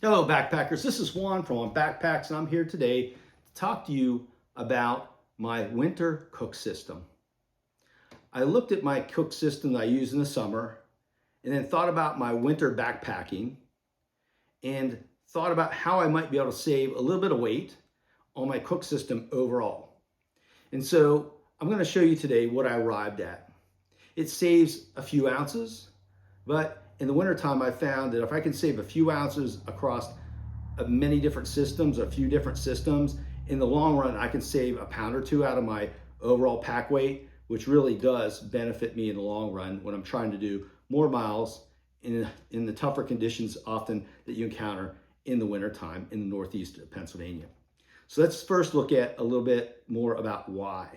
Hello, backpackers. This is Juan from On Backpacks, and I'm here today to talk to you about my winter cook system. I looked at my cook system that I use in the summer and then thought about my winter backpacking and thought about how I might be able to save a little bit of weight on my cook system overall. And so I'm going to show you today what I arrived at. It saves a few ounces, but in the wintertime, I found that if I can save a few ounces across many different systems, a few different systems, in the long run, I can save a pound or two out of my overall pack weight, which really does benefit me in the long run when I'm trying to do more miles in the tougher conditions often that you encounter in the wintertime in the northeast of Pennsylvania. So let's first look at a little bit more about why.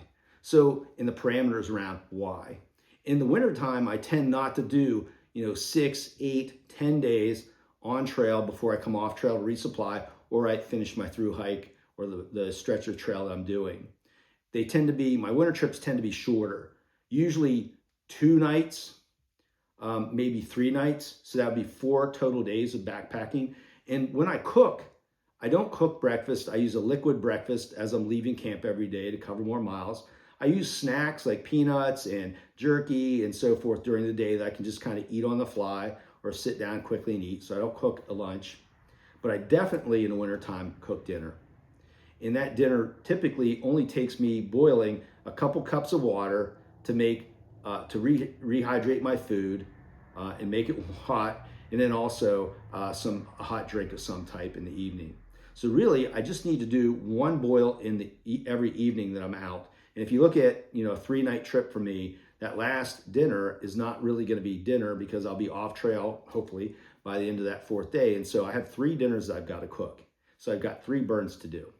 So in the parameters around why. In the wintertime, I tend not to do 6, 8, 10 days on trail before I come off trail to resupply, or I finish my through hike or the stretch of trail that I'm doing. My winter trips tend to be shorter, usually 2 nights, maybe 3 nights. So that would be 4 total days of backpacking. And when I cook, I don't cook breakfast. I use a liquid breakfast as I'm leaving camp every day to cover more miles. I use snacks like peanuts and jerky and so forth during the day that I can just kind of eat on the fly or sit down quickly and eat. So I don't cook a lunch, but I definitely in the wintertime cook dinner. And that dinner typically only takes me boiling a couple cups of water to rehydrate my food and make it hot, and then also a hot drink of some type in the evening. So really, I just need to do one boil every evening that I'm out. And if you look at a 3-night trip for me, that last dinner is not really going to be dinner because I'll be off trail hopefully by the end of that 4th day. And so I have 3 dinners that I've got to cook. So I've got 3 burns to do.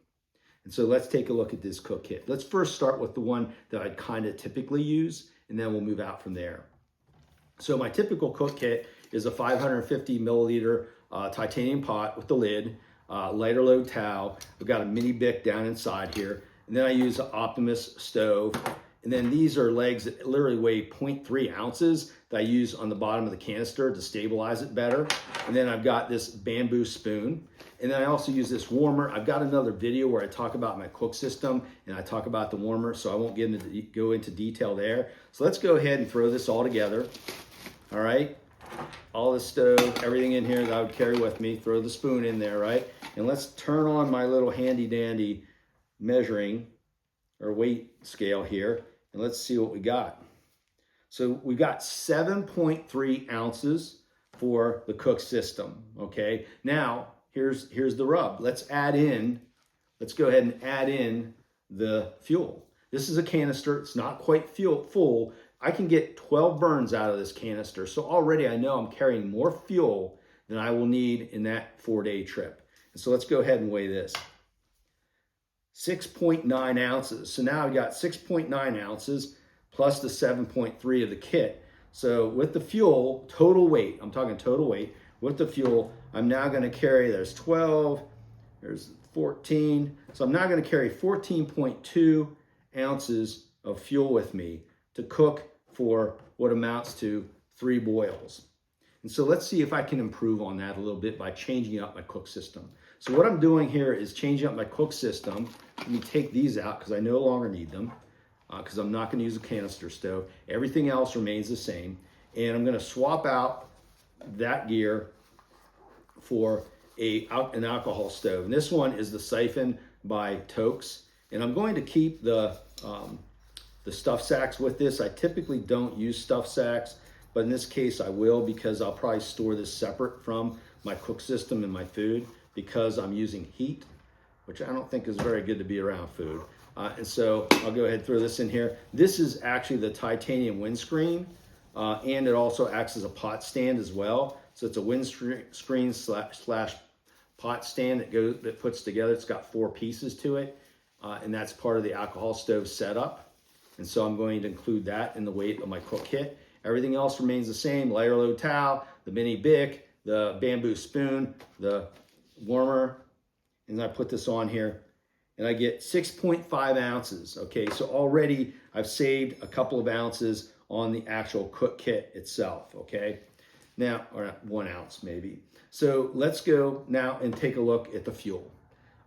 And so let's take a look at this cook kit. Let's first start with the one that I kind of typically use, and then we'll move out from there. So my typical cook kit is a 550 milliliter titanium pot with the lid, lighter load towel. I've got a mini Bic down inside here. And then I use an Optimus stove. And then these are legs that literally weigh 0.3 ounces that I use on the bottom of the canister to stabilize it better. And then I've got this bamboo spoon. And then I also use this warmer. I've got another video where I talk about my cook system and I talk about the warmer, so I won't go into detail there. So let's go ahead and throw this all together. All right, all the stove, everything in here that I would carry with me, throw the spoon in there, right? And let's turn on my little handy dandy measuring or weight scale here, and let's see what we got. So we got 7.3 ounces for the cook system, okay? Now, here's the rub. Let's go ahead and add in the fuel. This is a canister, it's not quite full. I can get 12 burns out of this canister. So already I know I'm carrying more fuel than I will need in that 4-day trip. And so let's go ahead and weigh this. 6.9 ounces. So now I've got 6.9 ounces plus the 7.3 of the kit. So with the fuel, total weight, I'm talking total weight, with the fuel, I'm now going to carry, there's 12, there's 14. So I'm now going to carry 14.2 ounces of fuel with me to cook for what amounts to 3 boils. And so let's see if I can improve on that a little bit by changing up my cook system. So what I'm doing here is changing up my cook system. Let me take these out because I no longer need them because I'm not going to use a canister stove. Everything else remains the same. And I'm going to swap out that gear for an alcohol stove. And this one is the Siphon by Tokes. And I'm going to keep the stuff sacks with this. I typically don't use stuff sacks, but in this case I will because I'll probably store this separate from my cook system and my food because I'm using heat, which I don't think is very good to be around food. And so I'll go ahead and throw this in here. This is actually the titanium windscreen, and it also acts as a pot stand as well. So it's a windscreen slash pot stand that puts together. It's got 4 pieces to it, and that's part of the alcohol stove setup. And so I'm going to include that in the weight of my cook kit. Everything else remains the same: lighter load towel, the mini Bic, the bamboo spoon, the warmer, and I put this on here and I get 6.5 ounces. Okay, so already I've saved a couple of ounces on the actual cook kit itself, okay? Now, or 1 ounce maybe. So let's go now and take a look at the fuel.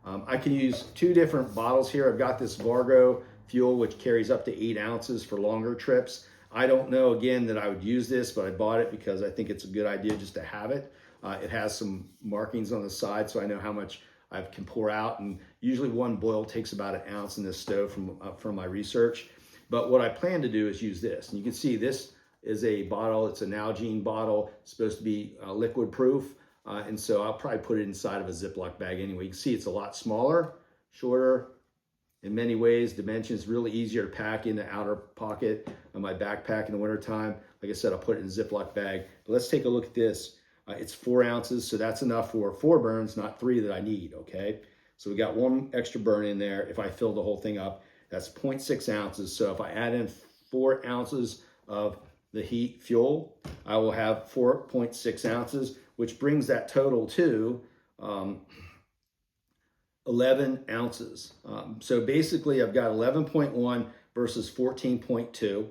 I can use two different bottles here. I've got this Vargo fuel, which carries up to 8 ounces for longer trips. I don't know, again, that I would use this, but I bought it because I think it's a good idea just to have it. It has some markings on the side, so I know how much I can pour out. And usually one boil takes about 1 ounce in this stove from my research. But what I plan to do is use this. And you can see this is a bottle. It's a Nalgene bottle. It's supposed to be liquid proof. And so I'll probably put it inside of a Ziploc bag anyway. You can see it's a lot smaller, shorter in many ways. Dimensions really easier to pack in the outer pocket of my backpack in the wintertime. Like I said, I'll put it in a Ziploc bag. But let's take a look at this. It's 4 ounces, so that's enough for 4 burns, not 3 that I need, okay? So we got 1 extra burn in there. If I fill the whole thing up, that's 0.6 ounces. So if I add in 4 ounces of the heat fuel, I will have 4.6 ounces, which brings that total to 11 ounces. So basically I've got 11.1 versus 14.2.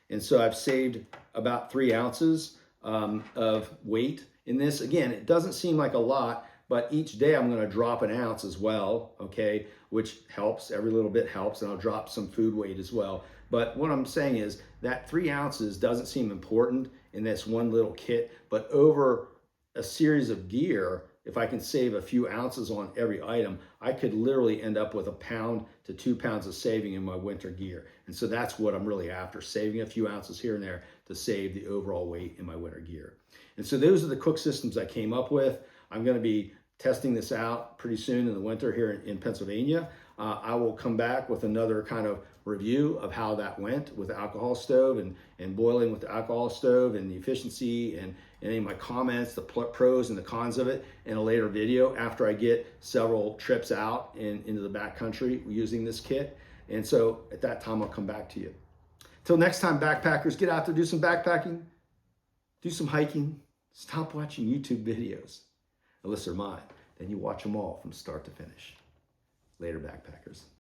And so I've saved about 3 ounces of weight in this. Again, it doesn't seem like a lot, but each day I'm going to drop 1 ounce as well, okay, which helps. Every little bit helps, and I'll drop some food weight as well. But what I'm saying is that 3 ounces doesn't seem important in this one little kit, but over a series of gear, if I can save a few ounces on every item, I could literally end up with 1 pound to 2 pounds of saving in my winter gear. And so that's what I'm really after, saving a few ounces here and there to save the overall weight in my winter gear. And so those are the cook systems I came up with. I'm going to be testing this out pretty soon in the winter here in Pennsylvania. I will come back with another kind of review of how that went with the alcohol stove and boiling with the alcohol stove and the efficiency and any of my comments, the pros and the cons of it in a later video after I get several trips out into the backcountry using this kit. And so at that time, I'll come back to you. Till next time, backpackers, get out there, do some backpacking, do some hiking, stop watching YouTube videos. Unless they're mine, then you watch them all from start to finish. Later, backpackers.